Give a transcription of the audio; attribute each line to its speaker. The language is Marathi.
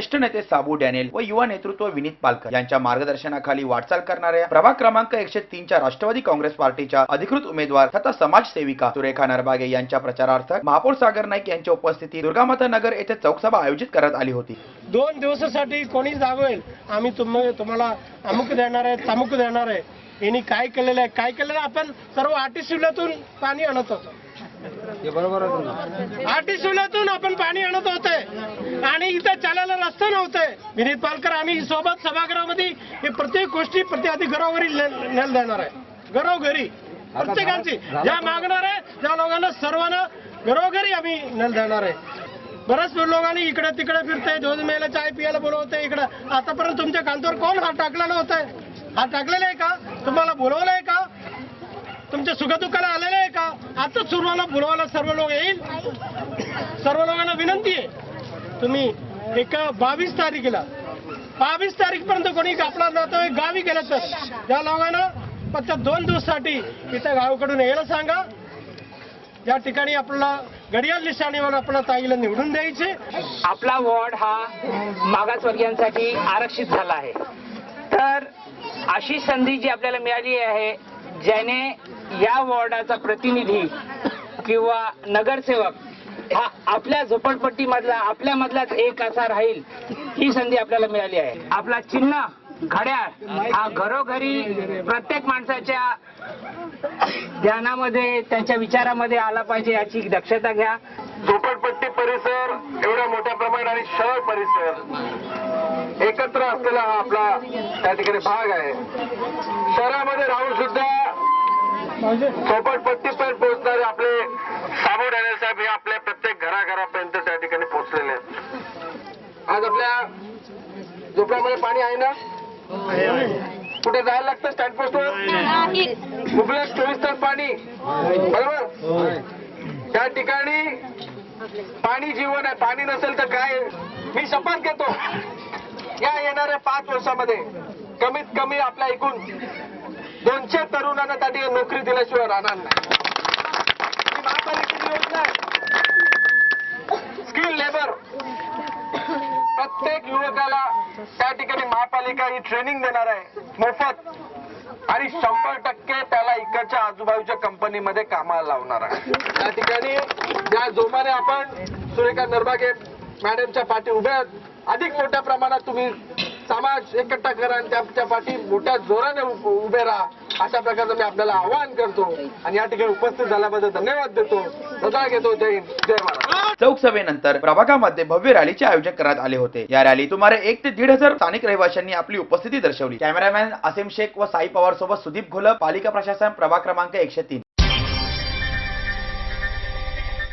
Speaker 1: ज्येष्ठ नेते साबू डॅनियल व युवा नेतृत्व विनीत पालकर यांच्या मार्गदर्शनाखाली वाटचाल करणाऱ्या प्रभाग क्रमांक 103च्या राष्ट्रवादी काँग्रेस पार्टीच्या अधिकृत उमेदवार तथा समाजसेविका सुरेखा नरबागे यांच्या प्रचारार्थ महापौर सागर नाईक यांच्या उपस्थितीत दुर्गामाता नगर येथे चौकसभा आयोजित करण्यात आली होती।
Speaker 2: 2 दिवसासाठी कोणी जागवेल आम्ही तुम्हाला अमुक देणार आहे तमुक देणार आहे, यांनी काय केलेलं आहे आपण सर्व आर्टिशिवलातून पाणी आणत होतो।
Speaker 3: हे बरोबर आहे,
Speaker 2: आर्टिशिवलातून आपण पाणी आणत होते आणि इथं चालायला रस्ता नव्हते। विनीत पालकर आम्ही सोबत सभागृहामध्ये हे प्रत्येक गोष्टी प्रत्येक घरोघरी नेल देणार आहे, घरोघरी प्रत्येकांची ज्या मागणार आहे ज्या लोकांना सर्वांना घरोघरी आम्ही नेल देणार आहे। बऱ्याच लोकांनी इकडे तिकडे फिरते, 2 मेला चाय पियाला बोलवते इकडे। आतापर्यंत तुमच्या कांद्यावर कोण हात टाकला नव्हता? हात टाकलेला आहे का? तुम्हाला बोलवलं आहे का? तुमच्या सुखदुःखाला आलेलं आहे का? आता सुरुवाला बोलवायला सर्व लोक येईल। सर्व लोकांना विनंती आहे, तुम्ही 22 तारखेला 22 तारीखपर्यंत कोणी आपला नातेवाईक गावी गेलं तर त्या लोकांना फक्त 2 दिवसासाठी इथं गावाकडून यायला सांगा। या ठिकाणी आपल्याला घडियाळ निशाणीवर आपल्या ताईला निवडून द्यायचे।
Speaker 4: आपला वॉर्ड हा मागासवर्गीयांसाठी आरक्षित झाला आहे, तर अशी संधी जी आपल्याला मिळाली आहे, ज्याने या वॉर्डाचा प्रतिनिधी किंवा नगरसेवक हा आपल्या झोपडपट्टीमधला आपल्यामधलाच एक असा राहील, ही संधी आपल्याला मिळाली आहे। आपला चिन्ह घड्याळ हा घरोघरी प्रत्येक माणसाच्या ध्यानामध्ये त्यांच्या विचारामध्ये आला पाहिजे, याची दक्षता घ्या।
Speaker 5: झोपडपट्टी परिसर एवढ्या मोठ्या प्रमाणात आणि शहर परिसर एकत्र असलेला हा आपला त्या ठिकाणी भाग आहे। शहरामध्ये राहून सुद्धा झोपडपट्टीपर्यंत पोहोचणारे आपले साबू डॅनियल साहेब हे आपल्या प्रत्येक घराघरापर्यंत त्या ठिकाणी पोहोचलेले आहेत। आज आपल्या झोपड्यामध्ये पाणी आहे ना? कुठे जायला लागतं? स्टँड पोस्टवर मुबलक 24 तास पाणी, बरोबर? त्या ठिकाणी पाणी जीवन आहे, पाणी नसेल तर काय? मी शपथ घेतो या येणाऱ्या 5 वर्षामध्ये कमीत कमी आपल्या एकूण 200 तरुणांना त्या ठिकाणी नोकरी दिल्याशिवाय राहणार नाही। ही महापालिकेची योजना आहे, स्किल लेबर। प्रत्येक युवकाला त्या ठिकाणी महापालिका ही ट्रेनिंग देणार आहे मोफत, आणि 100% त्याला इकडच्या आजूबाजूच्या कंपनीमध्ये कामाला लावणार आहे। त्या ठिकाणी ज्या जोमाने आपण सुरेखा नरबागे मॅडमच्या पाठी उभे आहात, अधिक मोठ्या प्रमाणात तुम्ही समाज एकट्ठा करा आणि त्या पाठी मोठ्या जोराने उभे राहा, अशा प्रकारचं मी आपल्याला आवाहन करतो आणि या ठिकाणी उपस्थित झाल्याबद्दल धन्यवाद देतो। रजा घेतो। जय हिंद, जय महाराष्ट्र।
Speaker 1: चौकसभेनंतर प्रभागामध्ये भव्य रॅलीचे आयोजन करण्यात आले होते। या रॅलीत सुमारे 1 ते 1,500 स्थानिक रहिवाशांनी आपली उपस्थिती दर्शवली। कॅमेरामॅन आसिम शेख व साई पवार सोबत सुदीप घोलप, पालिका प्रशासन, प्रभाग क्रमांक 103।